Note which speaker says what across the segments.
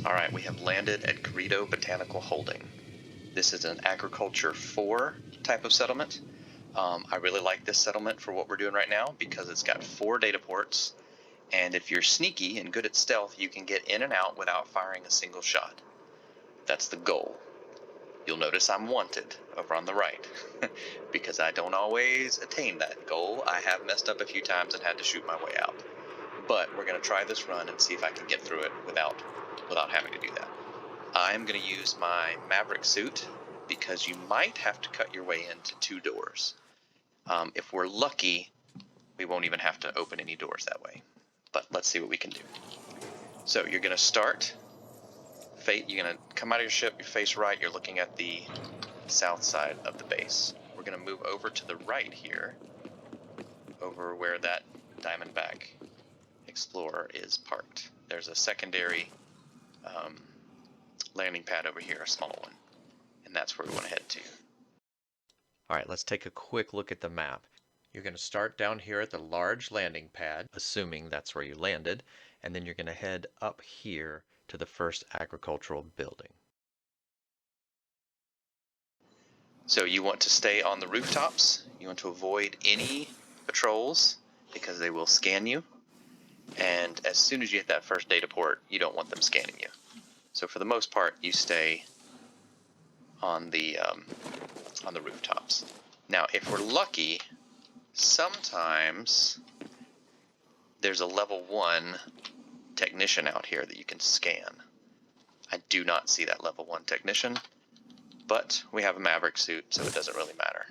Speaker 1: Alright, we have landed at Garrido Botanical Holding. This is an Agriculture 4 type of settlement. I really like this settlement for what we're doing right now because it's got 4 data ports, and if you're sneaky and good at stealth, you can get in and out without firing a single shot. That's the goal. You'll notice I'm wanted over on the right because I don't always attain that goal. I have messed up a few times and had to shoot my way out. But we're going to try this run and see if I can get through it without having to do that. I'm going to use my Maverick suit because you might have to cut your way into 2 doors. If we're lucky, we won't even have to open any doors that way. But let's see what we can do. So you're going to start, you're going to come out of your ship, you face right, you're looking at the south side of the base. We're going to move over to the right here, over where that Diamondback Explorer is parked. There's a secondary landing pad over here, a small one, and that's where we want to head to. Alright, let's take a quick look at the map. You're going to start down here at the large landing pad, assuming that's where you landed, and then you're going to head up here to the first agricultural building. So you want to stay on the rooftops. You want to avoid any patrols because they will scan you, and as soon as you hit that first data port, you don't want them scanning you. So for the most part, you stay on the rooftops. Now, if we're lucky, sometimes there's a level 1 technician out here that you can scan. I do not see that level 1 technician, but we have a Maverick suit, so it doesn't really matter.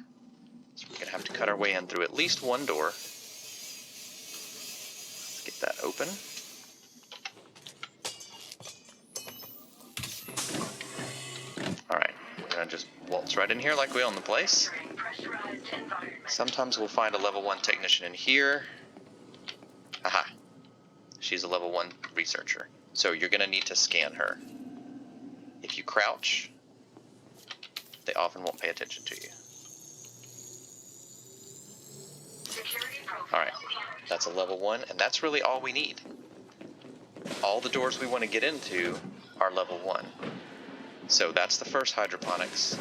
Speaker 1: So we're going to have to cut our way in through at least 1 door. Let's get that open. Alright, we're going to just waltz right in here like we own the place. Sometimes we'll find a level 1 technician in here. Aha! She's a level 1 researcher. So you're going to need to scan her. If you crouch, they often won't pay attention to you. Alright, that's a level 1, and that's really all we need. All the doors we want to get into are level 1. So that's the first hydroponics.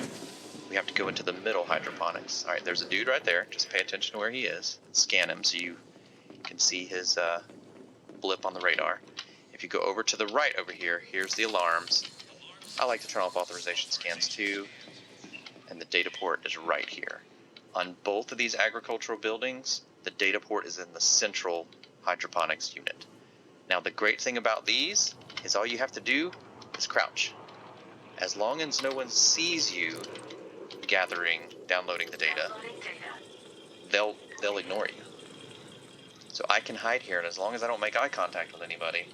Speaker 1: We have to go into the middle hydroponics. Alright, there's a dude right there. Just pay attention to where he is. Scan him so you can see his blip on the radar. If you go over to the right over here, here's the alarms. I like to turn off authorization scans too. And the data port is right here. On both of these agricultural buildings, the data port is in the central hydroponics unit. Now the great thing about these is all you have to do is crouch. As long as no one sees you downloading the data, they'll ignore you. So I can hide here, and as long as I don't make eye contact with anybody,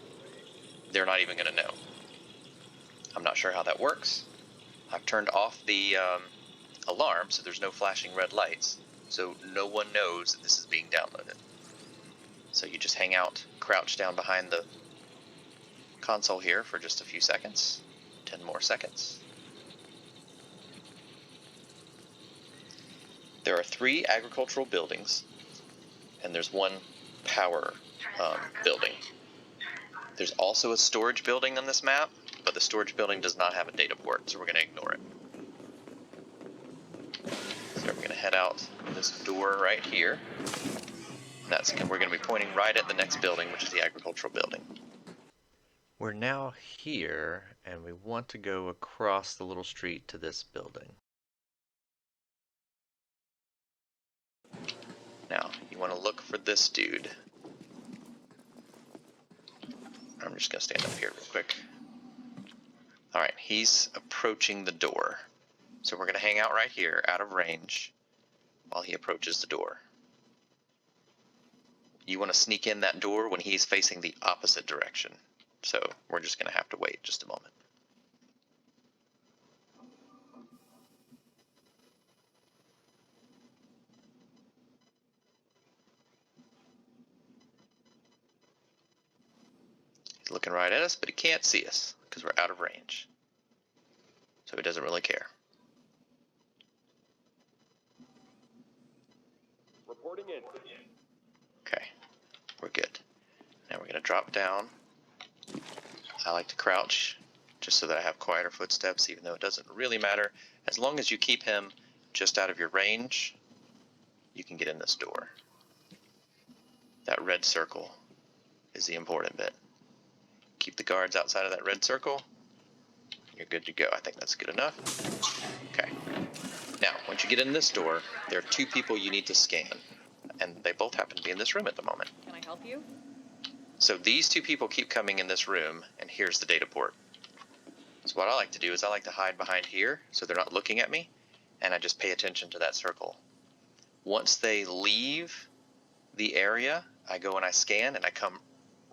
Speaker 1: they're not even going to know. I'm not sure how that works. I've turned off the alarm, so there's no flashing red lights, so no one knows that this is being downloaded. So you just hang out, crouch down behind the console here for just a few seconds. 10 more seconds. There are 3 agricultural buildings, and there's 1 power building. There's also a storage building on this map, but the storage building does not have a data port, so we're going to ignore it. So we're going to head out this door right here. And we're going to be pointing right at the next building, which is the agricultural building. We're now here, and we want to go across the little street to this building. Now, you want to look for this dude. I'm just going to stand up here real quick. Alright, he's approaching the door. So we're going to hang out right here, out of range, while he approaches the door. You want to sneak in that door when he's facing the opposite direction. So we're just going to have to wait just a moment. He's looking right at us, but he can't see us because we're out of range. So he doesn't really care.
Speaker 2: Reporting in.
Speaker 1: Okay, we're good. Now we're going to drop down. I like to crouch just so that I have quieter footsteps, even though it doesn't really matter. As long as you keep him just out of your range, you can get in this door. That red circle is the important bit. Keep the guards outside of that red circle. You're good to go. I think that's good enough. Okay. Now, once you get in this door, there are two people you need to scan, and they both happen to be in this room at the moment.
Speaker 2: Can I help you?
Speaker 1: So these two people keep coming in this room, and here's the data port. So what I like to do is I like to hide behind here so they're not looking at me, and I just pay attention to that circle. Once they leave the area, I go and I scan, and I come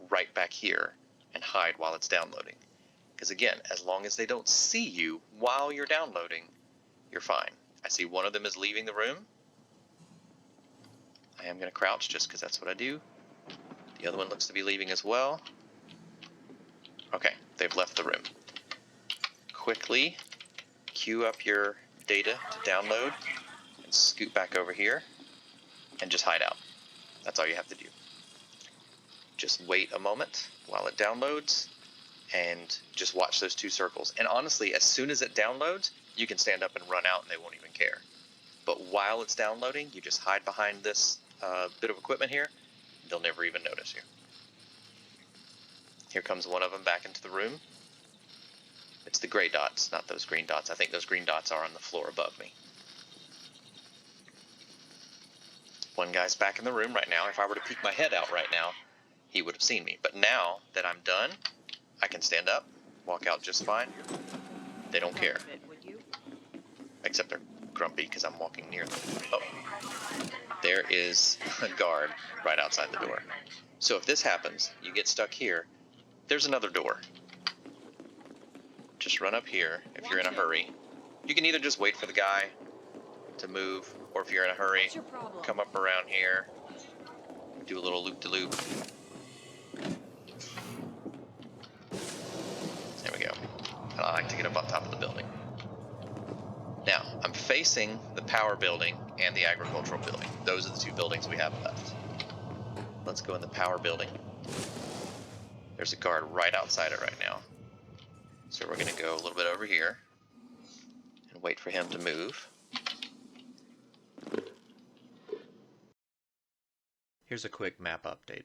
Speaker 1: right back here and hide while it's downloading. Because again, as long as they don't see you while you're downloading, you're fine. I see one of them is leaving the room. I am going to crouch just because that's what I do. The other one looks to be leaving as well. Okay, they've left the room. Quickly queue up your data to download and scoot back over here and just hide out. That's all you have to do. Just wait a moment while it downloads and just watch those two circles. And honestly, as soon as it downloads, you can stand up and run out and they won't even care. But while it's downloading, you just hide behind this bit of equipment here. They'll never even notice you. Here comes one of them back into the room. It's the gray dots, not those green dots. I think those green dots are on the floor above me. One guy's back in the room right now. If I were to peek my head out right now, he would have seen me. But now that I'm done, I can stand up, walk out just fine. They don't care. Except they're grumpy because I'm walking near them. Oh, there is a guard right outside the door. So if this happens, you get stuck here, there's another door. Just run up here if you're in a hurry. You can either just wait for the guy to move, or if you're in a hurry, come up around here, do a little loop-de-loop. There we go. I like to get up on top of the building. Now, I'm facing the power building and the agricultural building. Those are the two buildings we have left. Let's go in the power building. There's a guard right outside it right now. So we're going to go a little bit over here and wait for him to move. Here's a quick map update.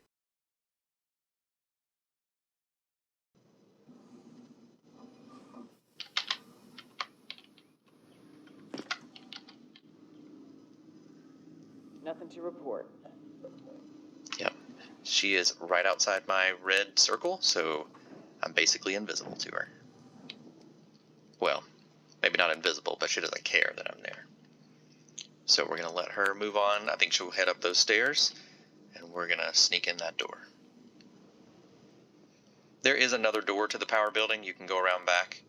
Speaker 2: Nothing to report.
Speaker 1: Yep. She is right outside my red circle, so I'm basically invisible to her. Well, maybe not invisible, but she doesn't care that I'm there. So we're going to let her move on. I think she'll head up those stairs, and we're going to sneak in that door. There is another door to the power building. You can go around back,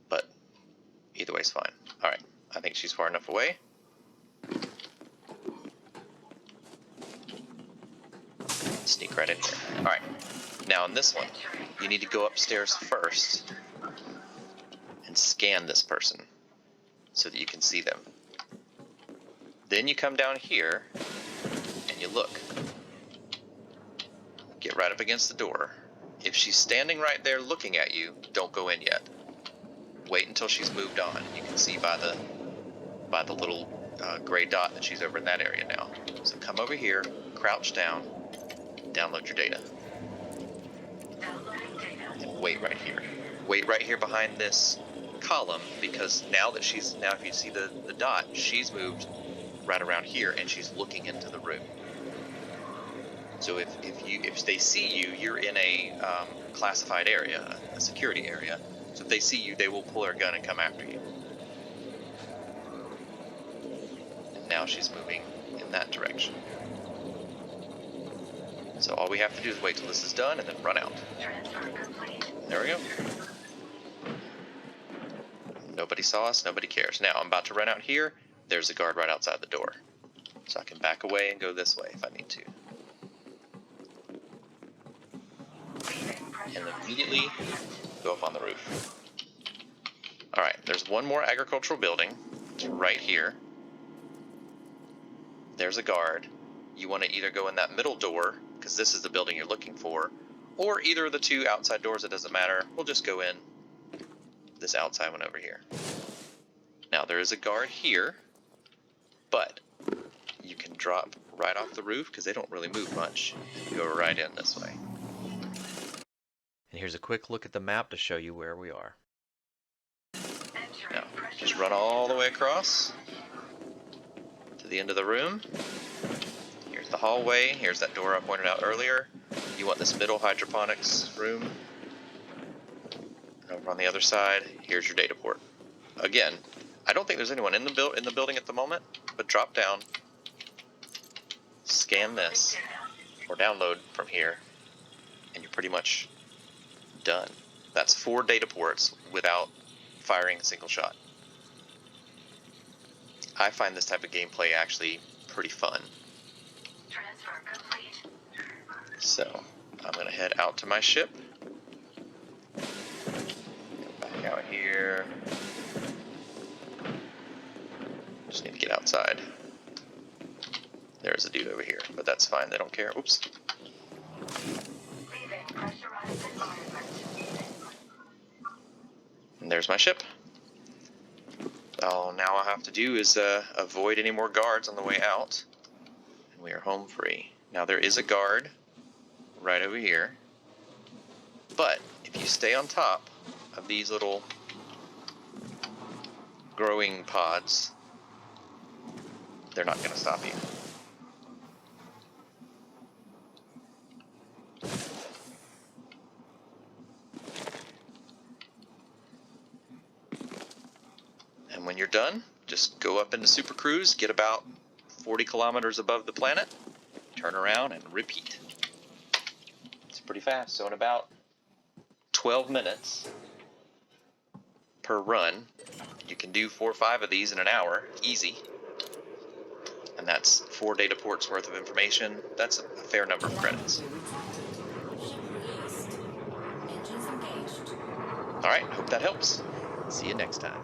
Speaker 1: but either way's fine. All right, I think she's far enough away. Sneak right in here. All right, now in this one, you need to go upstairs first and scan this person so that you can see them. Then you come down here and you look. Get right up against the door. If she's standing right there looking at you, don't go in yet. Wait until she's moved on. You can see by the little gray dot that she's over in that area now. So come over here, crouch down, download your data. And wait right here. Wait right here behind this column, because now if you see the dot, she's moved right around here and she's looking into the room. So if they see you, you're in a classified area, a security area. So if they see you, they will pull their gun and come after you. And now she's moving in that direction. So all we have to do is wait till this is done and then run out. There we go. Nobody saw us, nobody cares. Now I'm about to run out here. There's a guard right outside the door. So I can back away and go this way if I need to. And immediately go up on the roof. Alright, there's one more agricultural building. It's right here. There's a guard. You want to either go in that middle door, because this is the building you're looking for, or either of the two outside doors, it doesn't matter. We'll just go in this outside one over here. Now there is a guard here, but you can drop right off the roof because they don't really move much. And go right in this way. And here's a quick look at the map to show you where we are. Now, just run all the way across to the end of the room. Here's the hallway. Here's that door I pointed out earlier. You want this middle hydroponics room. And over on the other side, here's your data port. Again, I don't think there's anyone in the building at the moment, but drop down, scan this, or download from here, and you're pretty much done. That's 4 data ports without firing a single shot. I find this type of gameplay actually pretty fun.
Speaker 2: Transfer complete.
Speaker 1: So I'm going to head out to my ship. Back out here. Just need to get outside. There's a dude over here, but that's fine. They don't care. Oops.
Speaker 2: Leaving pressurized environment.
Speaker 1: And there's my ship. All now I have to do is avoid any more guards on the way out. And we are home free. Now there is a guard right over here. But if you stay on top of these little growing pods, they're not going to stop you. And when you're done, just go up into Super Cruise, get about 40 kilometers above the planet, turn around and repeat. It's pretty fast. So in about 12 minutes per run, you can do 4 or 5 of these in an hour, easy. And that's 4 data ports worth of information. That's a fair number of credits. All right, hope that helps. See you next time.